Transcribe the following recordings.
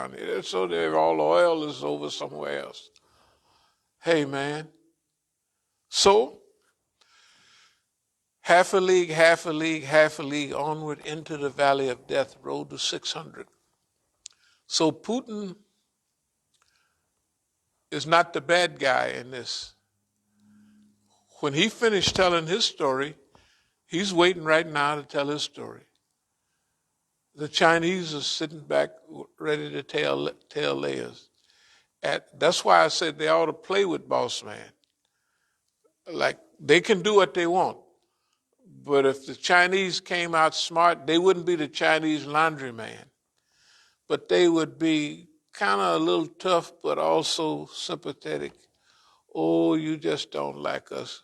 down here. So all the oil is over somewhere else. Hey, man. So, half a league, half a league, half a league, onward into the valley of death, road to 600. So Putin is not the bad guy in this. When he finished telling his story, he's waiting right now to tell his story. The Chinese are sitting back ready to tell theirs. That's why I said they ought to play with Boss Man. Like, they can do what they want. But if the Chinese came out smart, they wouldn't be the Chinese laundryman. But they would be kind of a little tough, but also sympathetic. Oh, you just don't like us.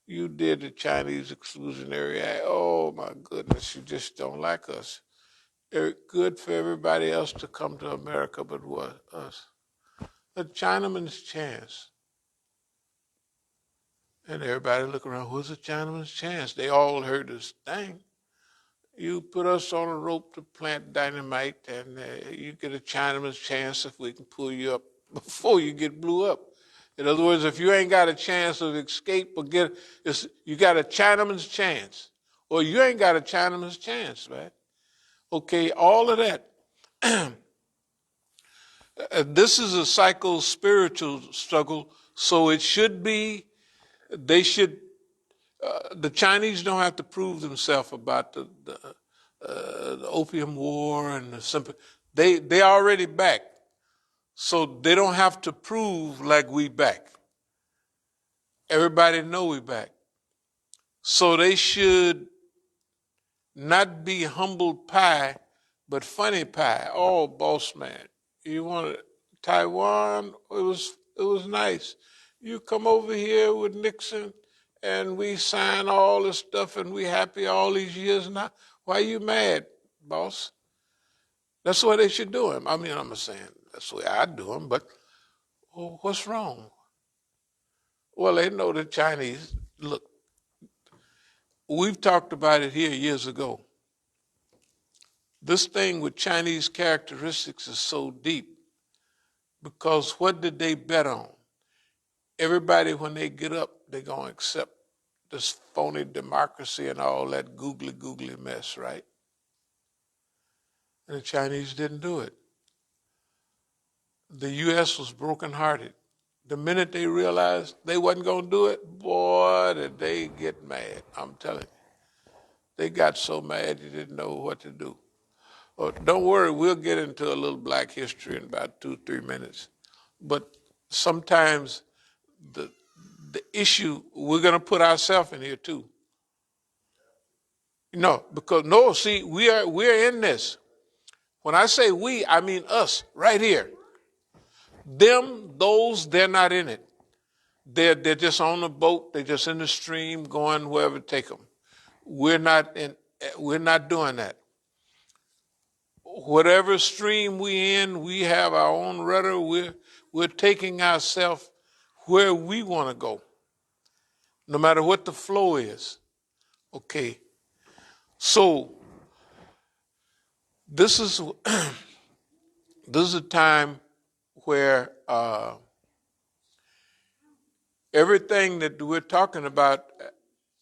You did the Chinese Exclusionary Act. Oh, my goodness, you just don't like us. They're good for everybody else to come to America but what? Us. The Chinaman's Chance. And everybody look around, who's the Chinaman's Chance? They all heard this thing. You put us on a rope to plant dynamite, and you get a Chinaman's chance if we can pull you up before you get blew up. In other words, if you ain't got a chance of escape or you got a Chinaman's chance, or you ain't got a Chinaman's chance, right? Okay, all of that. This is a psycho-spiritual struggle, so it should be, the Chinese don't have to prove themselves about the Opium War and they already back, so they don't have to prove like we back. Everybody know we back, so they should not be humble pie, but funny pie. Oh, boss man, you wanted Taiwan? It was nice. You come over here with Nixon, and we sign all this stuff, and we happy all these years now. Why you mad, boss? That's the way they should do him. I mean, I'm not saying that's the way I do him, but what's wrong? Well, they know the Chinese. Look, we've talked about it here years ago. This thing with Chinese characteristics is so deep because what did they bet on? Everybody, when they get up, they're going to accept this phony democracy and all that googly mess, right? And the Chinese didn't do it. The U.S. was brokenhearted. The minute they realized they wasn't going to do it, boy, did they get mad. I'm telling you. They got so mad you didn't know what to do. Oh, don't worry, we'll get into a little black history in about 2-3 minutes. But sometimes the issue, we're going to put ourselves in here too. We're in this. When I say we, I mean us, right here. They're not in it. They're just on the boat. They're just in the stream, going wherever it take them. We're not doing that. Whatever stream we in, we have our own rudder. We're taking ourselves where we want to go, no matter what the flow is. Okay. So this is a time where everything that we're talking about,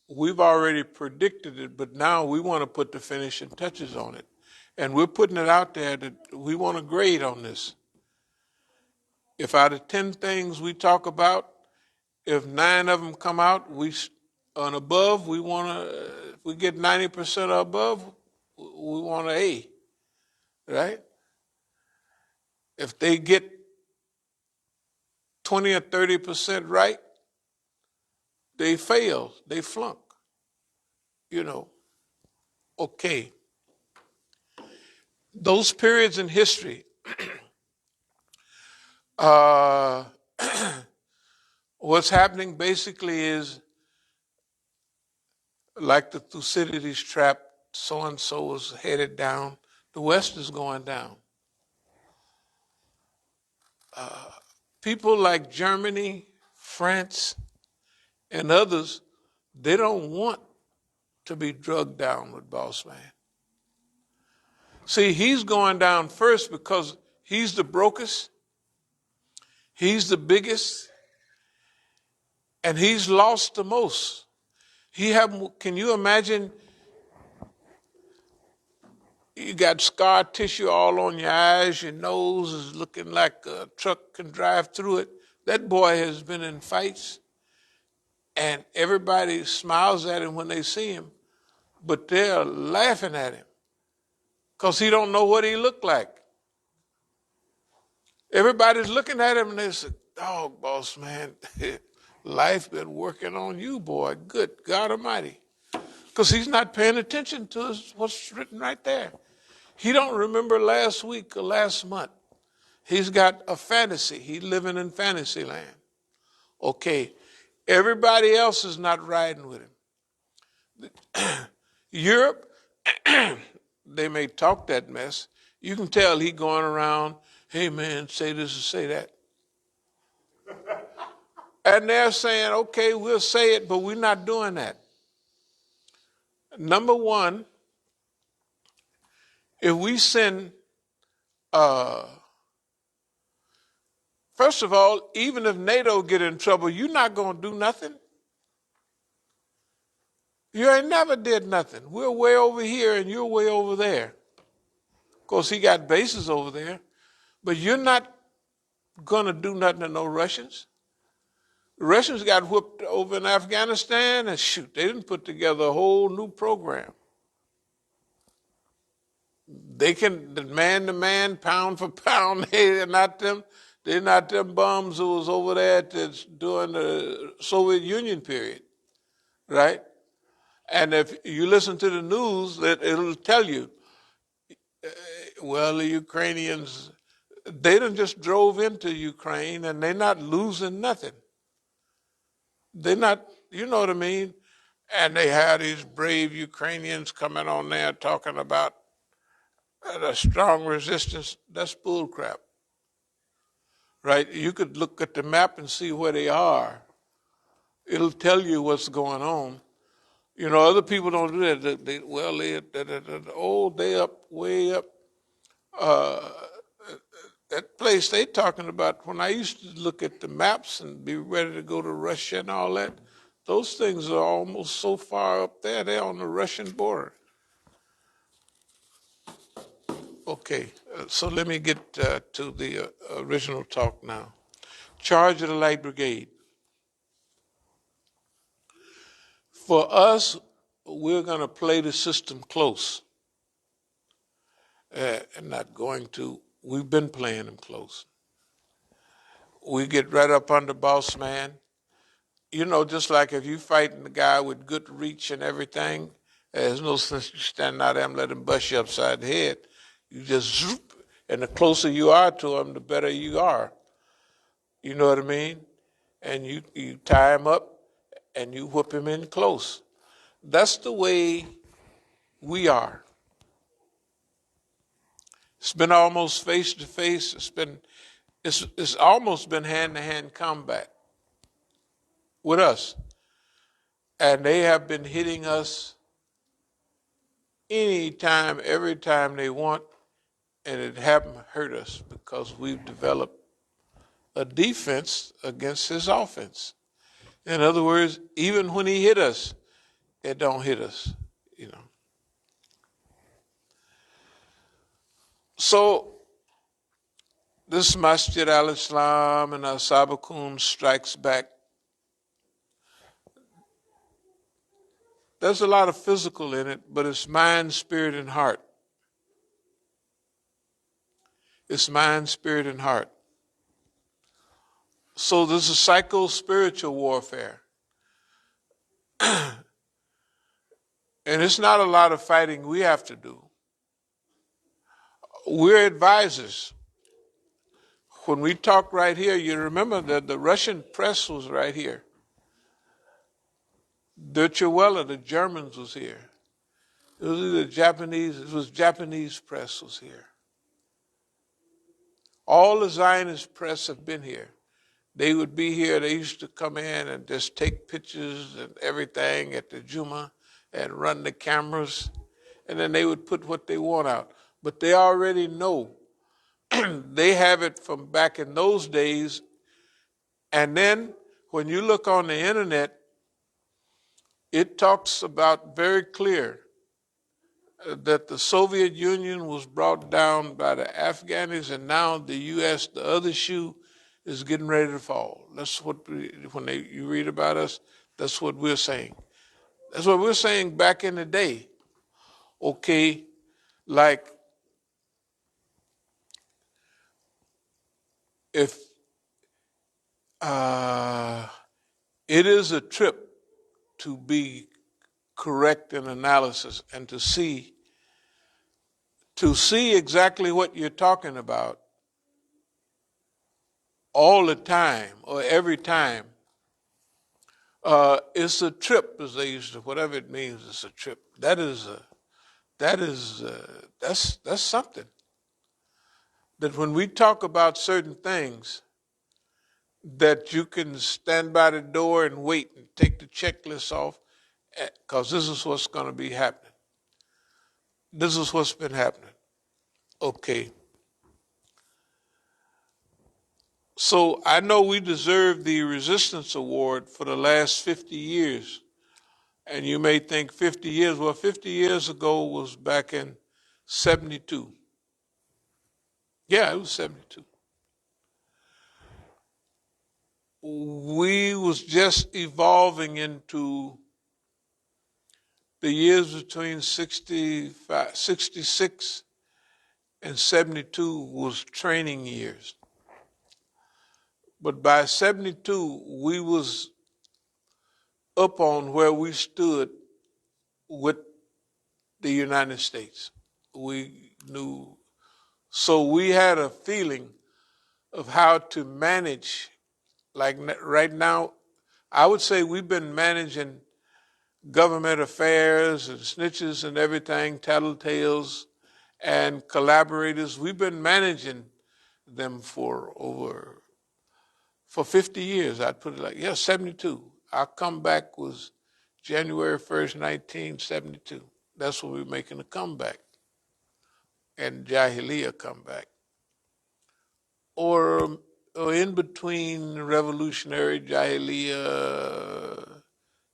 we've already predicted it, but now we want to put the finishing touches on it. And we're putting it out there that we want a grade on this. If out of 10 things we talk about, if 9 of them come out, on above, we want to, if we get 90% or above, we want an A, right? If they get 20 or 30% right, they fail, they flunk, Okay. Those periods in history, what's happening basically is like the Thucydides trap, so-and-so is headed down, the West is going down. People like Germany, France, and others, they don't want to be drugged down with Boss Man. See, he's going down first because He's the brokest. He's the biggest. And he's lost the most. Can you imagine? You got scar tissue all on your eyes. Your nose is looking like a truck can drive through it. That boy has been in fights, and everybody smiles at him when they see him, but they're laughing at him because he don't know what he looked like. Everybody's looking at him and they say, "Dog, boss man, life been working on you, boy. Good God Almighty," because he's not paying attention to what's written right there. He don't remember last week or last month. He's got a fantasy. He's living in fantasy land. Okay, everybody else is not riding with him. Europe, they may talk that mess. You can tell he going around, "Hey man, say this or say that." And they're saying, "Okay, we'll say it, but we're not doing that." Number one, if we send, first of all, even if NATO get in trouble, you're not going to do nothing. You ain't never did nothing. We're way over here and you're way over there. Of course, he got bases over there, but you're not going to do nothing to no Russians. The Russians got whooped over in Afghanistan, and shoot, they didn't put together a whole new program. They can man to man, pound for pound. They're not them bums who was over there during the Soviet Union period, right? And if you listen to the news, it'll tell you, well, the Ukrainians, they done just drove into Ukraine and they're not losing nothing. They're not, you know what I mean? And they had these brave Ukrainians coming on there talking about the strong resistance. That's bull crap, right? You could look at the map and see where they are. It'll tell you what's going on. You know, other people don't do that. They up, way up. That place they talking about, when I used to look at the maps and be ready to go to Russia and all that, those things are almost so far up there, they're on the Russian border. Okay, so let me get to the original talk now. Charge of the Light Brigade. For us, we're going to play the system close. And not going to, we've been playing them close. We get right up under boss man. You know, just like if you fighting the guy with good reach and everything, there's no sense you standing out there and let him bust you upside the head. You just zoop, and the closer you are to him, the better you are. You know what I mean? And you tie him up and you whip him in close. That's the way we are. It's been almost face to face. It's almost been hand to hand combat with us. And they have been hitting us anytime, every time they want, and it haven't hurt us because we've developed a defense against his offense. In other words, even when he hit us, it don't hit us, you know. So this Masjid al-Islam and As-Sabiqun strikes back. There's a lot of physical in it, but it's mind, spirit, and heart. It's mind, spirit, and heart. So there's a psycho-spiritual warfare. And it's not a lot of fighting we have to do. We're advisors. When we talk right here, you remember that the Russian press was right here. Deutsche Welle, the Germans, was here. It was Japanese press was here. All the Zionist press have been here. They would be here. They used to come in and just take pictures and everything at the Juma and run the cameras, and then they would put what they want out. But they already know they have it from back in those days. And then when you look on the internet, it talks about very clear that the Soviet Union was brought down by the Afghans, and now the U.S., the other shoe, is getting ready to fall. That's what you read about us, that's what we're saying. That's what we're saying back in the day. Okay, like if it is a trip to be correct in analysis and to see exactly what you're talking about all the time or every time. It's a trip, as they used to, whatever it means, it's a trip. That's something. That when we talk about certain things, that you can stand by the door and wait and take the checklist off, because this is what's going to be happening. This is what's been happening. Okay. So I know we deserve the Resistance Award for the last 50 years. And you may think 50 years, well, 50 years ago was back in 72. Yeah, it was 72. We was just evolving into the years between 66 and 72 was training years. But by 72, we was up on where we stood with the United States. We knew, so we had a feeling of how to manage. Like right now, I would say we've been managing government affairs and snitches and everything, tattletales and collaborators. We've been managing them for 50 years. I'd put it 72. Our comeback was January 1st, 1972. That's when we were making a comeback. And Jahiliyyah comeback. Or in between revolutionary Jahiliyyah,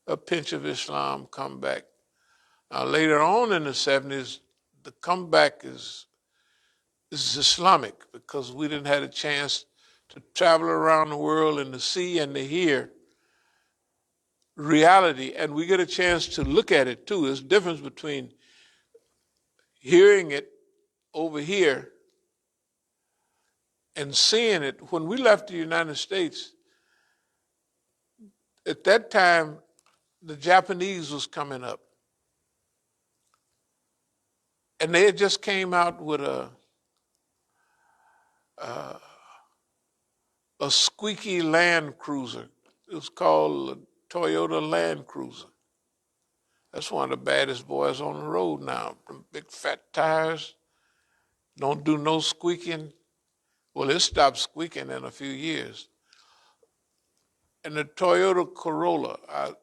a pinch of Islam comeback. Now later on in the 70s, the comeback is Islamic, because we didn't have a chance to travel around the world and to see and to hear reality, and we get a chance to look at it too. There's a difference between hearing it over here and seeing it. When we left the United States, at that time, the Japanese was coming up. And they had just came out with a squeaky Land Cruiser. It was called a Toyota Land Cruiser. That's one of the baddest boys on the road now. Big fat tires, don't do no squeaking. Well, it stopped squeaking in a few years. And the Toyota Corolla, a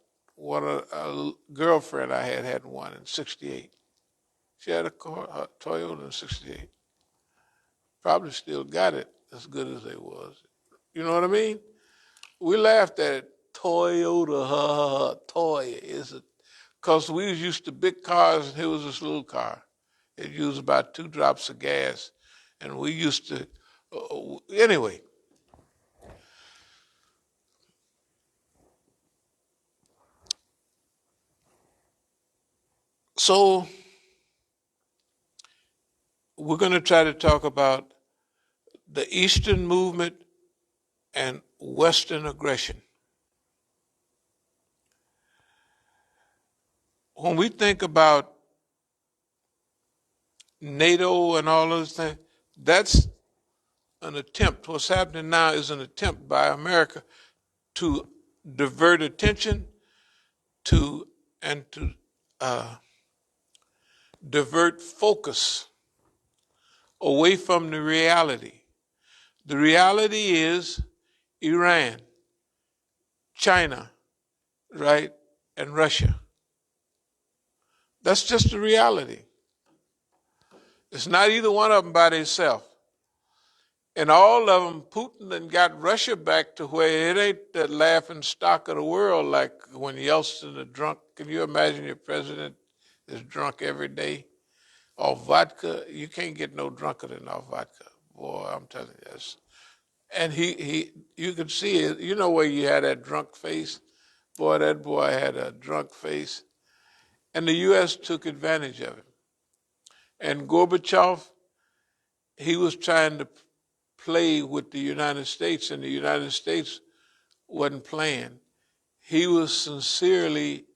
girlfriend I had one in 68. She had a Toyota in 68. Probably still got it as good as it was. You know what I mean? We laughed at it. Toyota, toy. Because we was used to big cars, and here was this little car. It used about 2 drops of gas. And we used to, anyway. So we're going to try to talk about the Eastern movement and Western aggression. When we think about NATO and all those things, that's an attempt. What's happening now is an attempt by America to divert attention to divert focus away from the reality. The reality is Iran, China, right, and Russia. That's just the reality. It's not either one of them by themselves. And all of them, Putin then got Russia back to where it ain't the laughing stock of the world like when Yeltsin is drunk. Can you imagine your president is drunk every day off vodka? You can't get no drunker than off vodka. Boy, I'm telling you this. And you could see it. You know where you had that drunk face? Boy, that boy had a drunk face. And the U.S. took advantage of him. And Gorbachev, he was trying to play with the United States, and the United States wasn't playing. He was sincerely,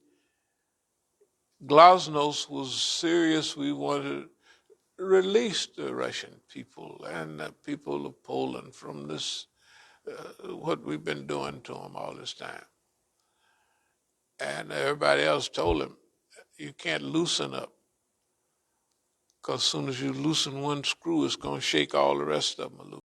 Glasnost was serious. We wanted to release the Russian people and the people of Poland from this, what we've been doing to them all this time. And everybody else told him, you can't loosen up, because as soon as you loosen one screw, it's going to shake all the rest of them loose.